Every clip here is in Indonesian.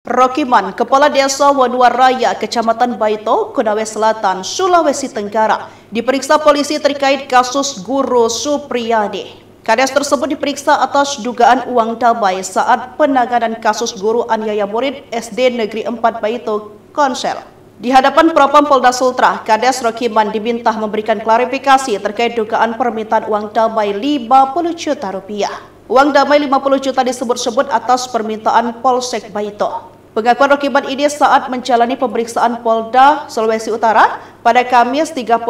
Rokiman, Kepala Desa Wanuaraya, Kecamatan Baito, Konawe Selatan, Sulawesi Tenggara, diperiksa polisi terkait kasus Guru Supriyadi. Kades tersebut diperiksa atas dugaan uang damai saat penanganan kasus guru aniaya murid SD Negeri 4 Baito, Konsel. Di hadapan Propam Polda Sultra, Kades Rokiman diminta memberikan klarifikasi terkait dugaan permintaan uang damai 50 juta rupiah. Uang damai 50 juta disebut-sebut atas permintaan Polsek Baito. Pengakuan Rokiman ini saat menjalani pemeriksaan Polda Sulawesi Utara pada Kamis 31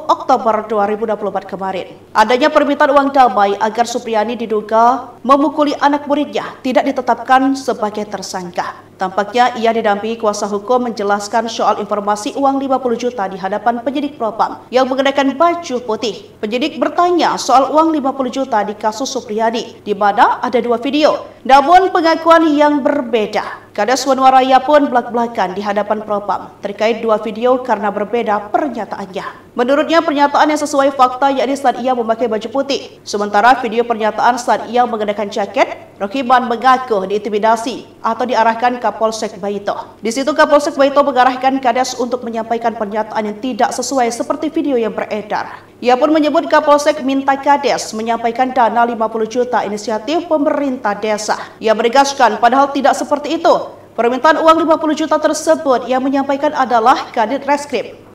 Oktober 2024 kemarin. Adanya permintaan uang damai agar Supriyadi diduga memukuli anak muridnya tidak ditetapkan sebagai tersangka. Tampaknya ia didampingi kuasa hukum menjelaskan soal informasi uang 50 juta di hadapan penyidik Propam yang mengenakan baju putih. Penyidik bertanya soal uang 50 juta di kasus Supriyadi, di mana ada dua video, namun pengakuan yang berbeda. Kades Wanuaraya pun belak-belakan di hadapan Propam terkait dua video karena berbeda pernyataannya. Menurutnya pernyataan yang sesuai fakta yakni saat ia memakai baju putih. Sementara video pernyataan saat ia mengenakan jaket, Rokiman mengaku diintimidasi atau diarahkan Kapolsek Baito. Di situ Kapolsek Baito mengarahkan Kades untuk menyampaikan pernyataan yang tidak sesuai seperti video yang beredar. Ia pun menyebut Kapolsek minta Kades menyampaikan dana 50 juta inisiatif pemerintah desa. Ia menegaskan padahal tidak seperti itu. Permintaan uang 50 juta tersebut yang menyampaikan adalah Kadit Reskrim.